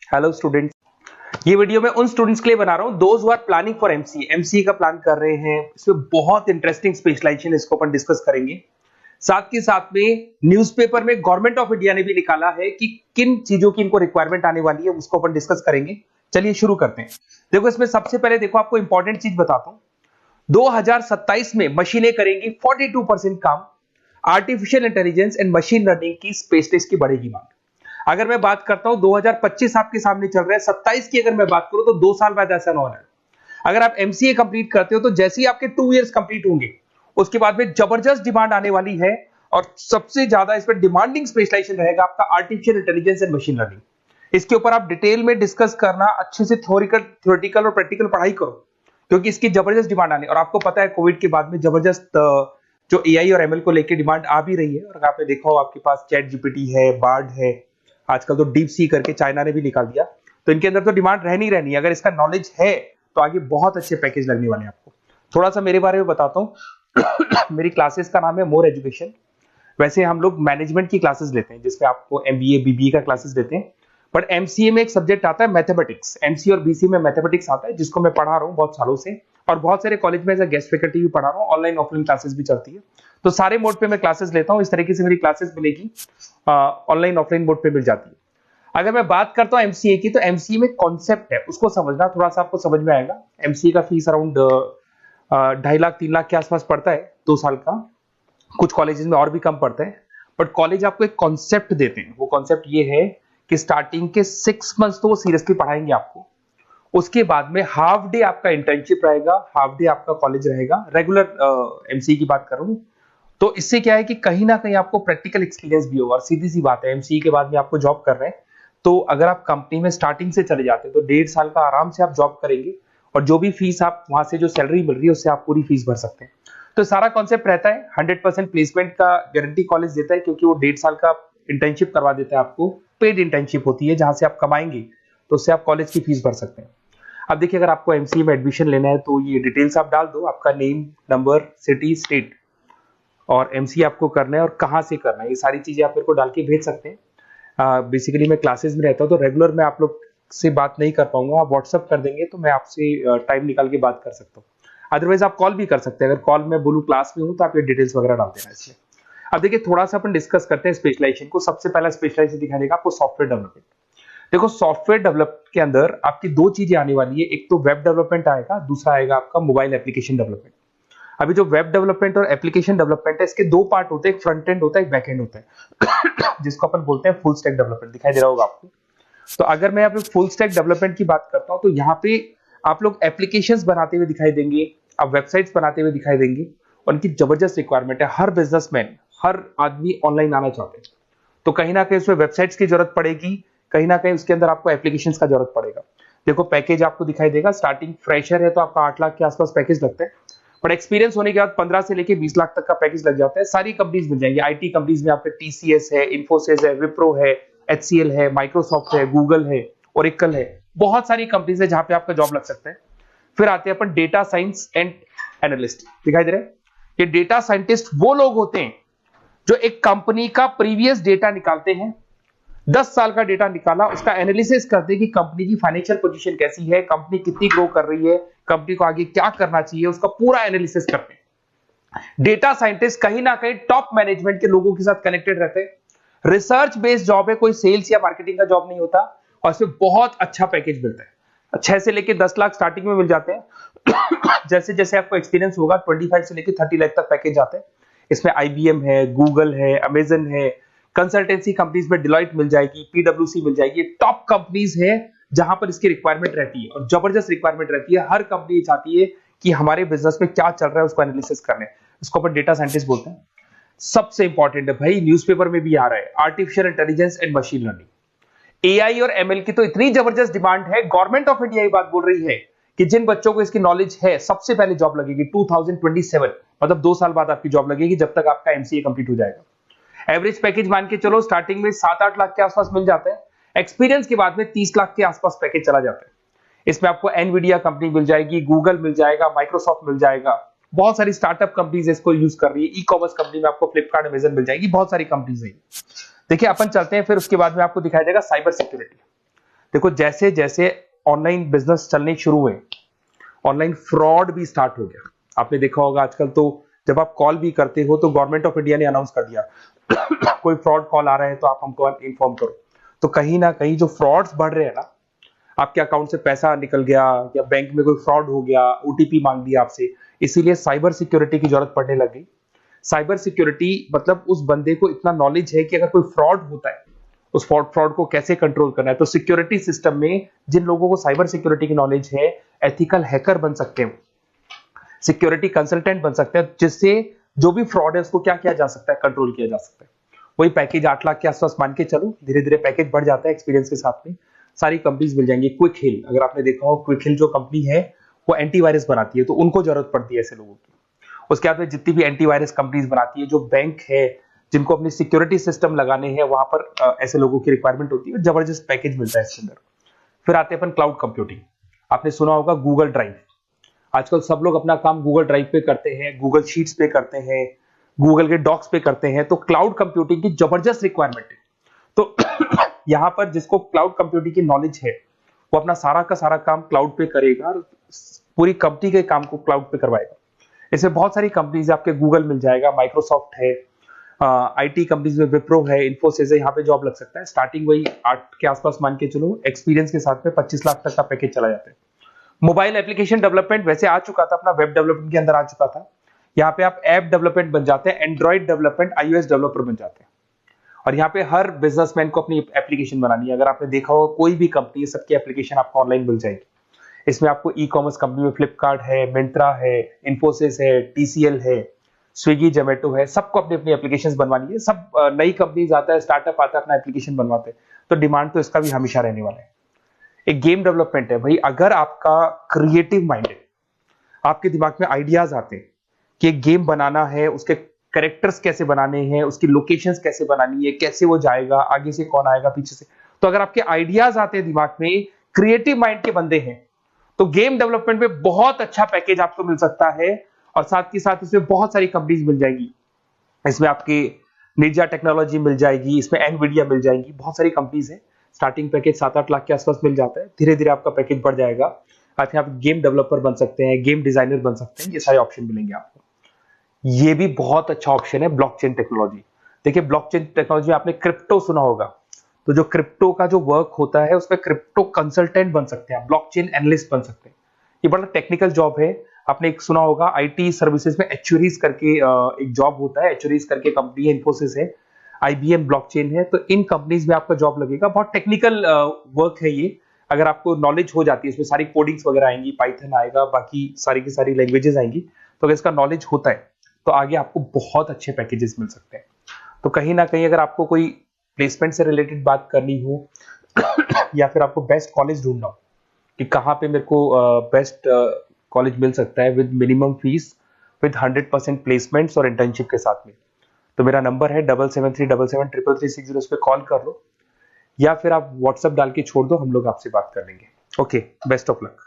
Hello students, ये video मैं उन स्टूडेंट्स के लिए बना रहा हूं those who are planning for MCA का प्लान कर रहे हैं। इसमें बहुत इंटरेस्टिंग स्पेशलाइजेशन इसको अपन डिस्कस करेंगे। साथ के साथ में न्यूज़पेपर में गवर्नमेंट ऑफ इंडिया ने भी निकाला है कि किन चीजों की इनको रिक्वायरमेंट आने वाली है, उसको अपन डिस्कस करेंगे। चलिए शुरू करते हैं। देखो, इसमें सबसे पहले देखो आपको इंपॉर्टेंट चीज बताता हूं। 2027 में मशीनें करेंगी 42% काम। Artificial intelligence and machine learning की स्पेशलिस्ट की बढ़ेगी मांग। अगर मैं बात करता हूं 2025 आपके सामने चल रहा है, 27 की अगर मैं बात करूं तो 2 साल बाद ऐसा ना हो रहा है। अगर आप एमसीए कंप्लीट करते हो तो जैसे ही आपके 2 इयर्स कंप्लीट होंगे उसके बाद में जबरदस्त डिमांड आने वाली है और सबसे ज्यादा इस पर डिमांडिंग स्पेशलाइजेशन रहेगा आपका artificial intelligence and machine learning. इसके ऊपर आप डिटेल में डिस्कस करना, अच्छे से थ्योरेटिकल और प्रैक्टिकल पढ़ाई करो, क्योंकि इसकी जबरदस्त डिमांड आने। और आपको पता है कोविड के बाद में जबरदस्त जो एआई और एमएल को लेकर डिमांड आ भी रही है। और आपने देखा हो आपके पास चैट जीपीटी है, बार्ड है, आजकल तो डीप सी करके चाइना ने भी निकाल दिया। तो इनके अंदर तो डिमांड रहनी रहनी है। अगर इसका नॉलेज है तो आगे बहुत अच्छे पैकेज लगने वाले हैं आपको। थोड़ा सा मेरे बारे में बताता हूँ। मेरी क्लासेस का नाम है मोर एजुकेशन। वैसे हम लोग मैनेजमेंट की क्लासेस लेते हैं जिसमें आपको एमबीए बीबीए का क्लासेस देते हैं, बट एमसीए में एक सब्जेक्ट आता है मैथमेटिक्स। एमसीए और बीसीए में मैथमेटिक्स आता है जिसको मैं पढ़ा रहा हूँ बहुत सालों से, और बहुत सारे कॉलेज में एज अ गेस्ट फैकल्टी भी पढ़ा रहा हूँ। ऑनलाइन ऑफलाइन क्लासेस भी चलती है, तो सारे मोड पे मैं क्लासेस लेता हूँ। इस तरीके से मेरी क्लासेस मिलेगी, ऑनलाइन ऑफलाइन मोड पे मिल जाती है। अगर मैं बात करता हूं एमसीए की, तो एमसीए में कॉन्सेप्ट है उसको समझना, थोड़ा सा आपको समझ में आएगा। एमसीए का फीस अराउंड 2.5 लाख 3 लाख के आसपास पड़ता है 2 साल का। कुछ कॉलेजेस में और भी कम पड़ता है, बट कॉलेज आपको एक कॉन्सेप्ट देते हैं। वो कॉन्सेप्ट ये है कि स्टार्टिंग के 6 मंथ्स तो वो सीरियसली पढ़ाएंगे आपको। उसके बाद में हाफ डे आपका इंटर्नशिप रहेगा, हाफ डे आपका कॉलेज रहेगा। रेगुलर एमसीए की बात कर रहा हूं, तो इससे क्या है कि कहीं ना कहीं आपको प्रैक्टिकल एक्सपीरियंस भी होगा। और सीधी सी बात है, एमसीए के बाद में आपको जॉब कर रहे हैं, तो अगर आप कंपनी में स्टार्टिंग से चले जाते हैं तो 1.5 साल का आराम से आप जॉब करेंगे, और जो भी फीस आप वहां से जो सैलरी मिल रही है उससे आप पूरी फीस भर सकते हैं। तो सारा कॉन्सेप्ट रहता है। 100% प्लेसमेंट का गारंटी कॉलेज देता है, क्योंकि वो 1.5 साल का इंटर्नशिप करवा देता है आपको। पेड इंटर्नशिप होती है जहां से आप कमाएंगे, तो उससे आप कॉलेज की फीस भर सकते हैं। अब देखिए, अगर आपको एमसीए में एडमिशन लेना है तो ये डिटेल्स आप डाल दो, आपका नेम, नंबर, सिटी, स्टेट, और एमसीए आपको करना है और कहाँ से करना है, ये सारी चीजें आप मेरे को डाल के भेज सकते हैं। बेसिकली मैं क्लासेस में रहता हूँ, तो रेगुलर मैं आप लोग से बात नहीं कर पाऊंगा। आप व्हाट्सअप कर देंगे तो मैं आपसे टाइम निकाल के बात कर सकता हूँ। अदरवाइज आप कॉल भी कर सकते हैं। अगर कॉल में बोलूँ क्लास में हूँ तो आप ये डिटेल्स वगैरह डाल देना इसमें। अब देखिए, थोड़ा सा अपन डिस्कस करते हैं स्पेशलाइजेशन को। सबसे पहला स्पेशलाइजेशन दिखाई देगा आपको सॉफ्टवेयर डेवलपमेंट। देखो, सॉफ्टवेयर डेवलप के अंदर आपकी 2 चीजें आने वाली है। एक तो वेब डेवलपमेंट आएगा, दूसरा आएगा आपका मोबाइल एप्लीकेशन डेवलपमेंट। अभी जो वेब डेवलपमेंट और एप्लीकेशन डेवलपमेंट है, इसके 2 पार्ट होते हैं, एक फ्रंट एंड होता है, एक बैक एंड होता है। जिसको अपन बोलते हैं फुल स्टैक डेवलपमेंट। दिखाई दे रहा होगा आपको। तो अगर मैं यहाँ पे फुल स्टैक डेवलपमेंट की बात करता हूँ, तो यहाँ पे आप लोग एप्लीकेशंस बनाते हुए दिखाई देंगे, आप वेबसाइट्स बनाते हुए दिखाई देंगे, और उनकी जबरदस्त रिक्वायरमेंट है। हर बिजनेसमैन, हर आदमी ऑनलाइन आना चाहते हैं, तो कहीं ना कहीं उसमें वेबसाइट्स की जरूरत पड़ेगी, कहीं ना कहीं उसके अंदर आपको एप्लीकेशंस का जरूरत पड़ेगा। देखो, पैकेज आपको दिखाई देगा। स्टार्टिंग फ्रेशर है तो आपका 8 लाख के आसपास पैकेज लगता है, बट एक्सपीरियंस होने के बाद 15 से लेके 20 लाख तक का पैकेज लग जाता है। सारी कंपनीज मिल जाएंगी। आईटी कंपनीज में आपके टीसीएस है, इन्फोसिस है, विप्रो है, एचसीएल है, माइक्रोसॉफ्ट है, गूगल है, ओरेकल है। बहुत सारी कंपनीज है जहां पे आपका जॉब लग सकता है। फिर आते हैं अपन डेटा साइंस एंड एनालिस्ट। दिखाई दे रहा है? ये डेटा साइंटिस्ट वो लोग होते हैं जो एक कंपनी का प्रीवियस डेटा निकालते हैं। 10 साल का डेटा निकाला, उसका एनालिसिस करते हैं कि कंपनी की फाइनेंशियल पोजीशन कैसी है, कंपनी कितनी ग्रो कर रही है, कंपनी को आगे क्या करना चाहिए, उसका पूरा एनालिसिस करते हैं। डेटा साइंटिस्ट कहीं ना कहीं टॉप मैनेजमेंट के लोगों के साथ कनेक्टेड रहते हैं। रिसर्च बेस्ड जॉब है, कोई सेल्स या मार्केटिंग का जॉब नहीं होता, और इसमें बहुत अच्छा पैकेज मिलता है। 6 से लेके 10 लाख स्टार्टिंग में मिल जाते हैं। जैसे जैसे आपको एक्सपीरियंस होगा 25 से लेके 30 लाख तक पैकेज आते हैं। इसमें आईबीएम है, गूगल है, अमेजन है, कंसल्टेंसी कंपनीज में डिलॉयट मिल जाएगी, पीडब्ल्यूसी मिल जाएगी। टॉप कंपनीज है जहां पर इसकी रिक्वायरमेंट रहती है, और जबरदस्त रिक्वायरमेंट रहती है। हर कंपनी चाहती है कि हमारे बिजनेस में क्या चल रहा है उसको एनालिसिस करने। इसको अपन डेटा साइंटिस्ट बोलते हैं। सबसे इंपॉर्टेंट है भाई, न्यूज़पेपर में भी आ रहा है, artificial intelligence and machine learning. AI और एमएल की तो इतनी जबरदस्त डिमांड है। गवर्नमेंट ऑफ इंडिया ये बात बोल रही है कि जिन बच्चों को इसकी नॉलेज है सबसे पहले जॉब लगेगी 2027, मतलब 2 साल बाद आपकी जॉब लगेगी, जब तक आपका एमसीए कंप्लीट हो जाएगा। एवरेज पैकेज मान के चलो स्टार्टिंग में 7-8 लाख के आसपास मिल जाते हैं। एक्सपीरियंस के बाद में 30 लाख के आसपास पैकेज चला जाता है। इसमें आपको एनवीडिया कंपनी मिल जाएगी, गूगल मिल जाएगा, माइक्रोसॉफ्ट मिल जाएगा। बहुत सारी स्टार्टअप कंपनीज इसको यूज कर रही है। ई कॉमर्स कंपनी में आपको फ्लिपकार्ट, अमेजन मिल जाएगी। बहुत सारी कंपनीज है। देखिए, अपन चलते हैं, फिर उसके बाद में आपको दिखाई देगा साइबर सिक्योरिटी। देखो जैसे जैसे ऑनलाइन बिजनेस चलने शुरू हुए, ऑनलाइन फ्रॉड भी स्टार्ट हो गया। आपने देखा होगा आजकल तो जब आप कॉल भी करते हो तो गवर्नमेंट ऑफ इंडिया ने अनाउंस कर दिया कोई फ्रॉड कॉल आ रहा है तो आप हमको इन्फॉर्म करो। तो कहीं ना कहीं जो फ्रॉड्स बढ़ रहे हैं ना, आपके अकाउंट से पैसा निकल गया या बैंक में कोई फ्रॉड हो गया, ओटीपी मांग लिया आपसे, इसीलिए साइबर सिक्योरिटी की जरूरत पड़ने लग गई। साइबर सिक्योरिटी मतलब उस बंदे को इतना नॉलेज है कि अगर कोई फ्रॉड होता है, उस फ्रॉड को कैसे कंट्रोल करना है। तो सिक्योरिटी सिस्टम में जिन लोगों को साइबर सिक्योरिटी की नॉलेज है, एथिकल हैकर बन सकते हैं, सिक्योरिटी कंसल्टेंट बन सकते हैं, जिससे जो भी फ्रॉड है उसको क्या किया जा सकता है, कंट्रोल किया जा सकता है। वही पैकेज 8 लाख के आसपास मान के चलो, धीरे धीरे पैकेज बढ़ जाता है एक्सपीरियंस के साथ में। सारी कंपनीज मिल जाएंगी। क्विक हिल, अगर आपने देखा हो, क्विक हिल जो कंपनी है वो एंटीवायरस बनाती है, तो उनको जरूरत पड़ती है ऐसे लोगों की। उसके बाद में जितनी भी एंटीवायरस कंपनीज बनाती है, जो बैंक है जिनको अपनी सिक्योरिटी सिस्टम लगाने हैं, वहां पर ऐसे लोगों की रिक्वायरमेंट होती है, जबरदस्त पैकेज मिलता है इसके अंदर। फिर आते हैं अपन क्लाउड कंप्यूटिंग। आपने सुना होगा गूगल ड्राइव, आजकल सब लोग अपना काम गूगल ड्राइव पे करते हैं, गूगल शीट्स पे करते हैं, गूगल के डॉक्स पे करते हैं। तो क्लाउड कंप्यूटिंग की जबरदस्त रिक्वायरमेंट है। तो यहां पर जिसको क्लाउड कंप्यूटिंग की नॉलेज है, वो अपना सारा का सारा काम क्लाउड पे करेगा और पूरी कंपनी के काम को क्लाउड पे करवाएगा। इसमें बहुत सारी कंपनीज है, आपके गूगल मिल जाएगा, माइक्रोसॉफ्ट है, आईटी कंपनीज में विप्रो है, इन्फोसिस है, यहाँ पे जॉब लग सकता है। स्टार्टिंग वही 8 के आसपास मान के चलो, एक्सपीरियंस के साथ में 25 लाख तक का पैकेज चला जाता है। मोबाइल एप्लीकेशन डेवलपमेंट वैसे आ चुका था, अपना वेब डेवलपमेंट के अंदर आ चुका था। यहाँ पे आप ऐप डेवलपमेंट बन जाते हैं, एंड्रॉइड डेवलपमेंट, आईओएस डेवलपर बन जाते हैं। और यहाँ पे हर बिजनेसमैन को अपनी एप्लीकेशन बनानी है। अगर आपने देखा हो कोई भी कंपनी, सबकी एप्लीकेशन आपको ऑनलाइन मिल जाएगी। इसमें आपको ई कॉमर्स कंपनी में फ्लिपकार्ट है, मिंत्रा है, इन्फोसिस है, टीसीएल है, स्विगी, जोमेटो है, सबको अपनी अपनी एप्लीकेशन बनवानी है। सब नई कंपनीज आता है, स्टार्टअप आता है, अपना एप्लीकेशन बनवाते हैं। तो डिमांड तो इसका भी हमेशा रहने वाला है। एक गेम डेवलपमेंट है भाई, अगर आपका क्रिएटिव माइंड है, आपके दिमाग में आइडियाज आते हैं कि एक गेम बनाना है, उसके कैरेक्टर्स कैसे बनाने हैं, उसकी लोकेशंस कैसे बनानी है, कैसे वो जाएगा, आगे से कौन आएगा, पीछे से, तो अगर आपके आइडियाज आते हैं दिमाग में, क्रिएटिव माइंड के बंदे हैं, तो गेम डेवलपमेंट में बहुत अच्छा पैकेज आपको मिल सकता है। और साथ के साथ इसमें बहुत सारी कंपनीज मिल जाएगी। इसमें आपकी निंजा टेक्नोलॉजी मिल जाएगी, इसमें एनवीडिया मिल जाएगी, बहुत सारी कंपनीज है। स्टार्टिंग पैकेज 7-8 लाख के आसपास मिल जाता है, धीरे धीरे आपका पैकेज बढ़ जाएगा। आप गेम डेवलपर बन सकते हैं, गेम डिजाइनर बन सकते हैं, ये सारे ऑप्शन मिलेंगे आपको। ये भी बहुत अच्छा ऑप्शन है ब्लॉकचेन टेक्नोलॉजी। देखिए ब्लॉकचेन टेक्नोलॉजी में आपने क्रिप्टो सुना होगा, तो जो क्रिप्टो का जो वर्क होता है उसमें क्रिप्टो कंसल्टेंट बन सकते हैं, ब्लॉकचेन एनालिस्ट बन सकते हैं। ये बड़ा टेक्निकल जॉब है। आपने एक सुना होगा आईटी सर्विसेज में एचुरीज करके एक जॉब होता है, एचुरीज करके कंपनी है, इन्फोसिस है, आईबीएम ब्लॉकचेन है। तो इन कंपनीज में आपका जॉब लगेगा। बहुत टेक्निकल वर्क है ये। अगर आपको नॉलेज हो जाती है, इसमें सारी कोडिंग्स वगैरह आएंगी, पाइथन आएगा, बाकी सारी की सारी लैंग्वेजेस आएंगी, तो अगर इसका नॉलेज होता है तो आगे आपको बहुत अच्छे पैकेजेस मिल सकते हैं। तो कहीं ना कहीं अगर आपको कोई प्लेसमेंट से रिलेटेड बात करनी हो या फिर आपको बेस्ट कॉलेज ढूंढना हो कि कहाँ पे मेरे को बेस्ट कॉलेज मिल सकता है with minimum fees, with 100% placements और इंटर्नशिप के साथ में, तो मेरा नंबर है 7737773360, उस पर कॉल कर लो या फिर आप व्हाट्सएप डाल के छोड़ दो, हम लोग आपसे बात कर लेंगे। Okay, best of luck.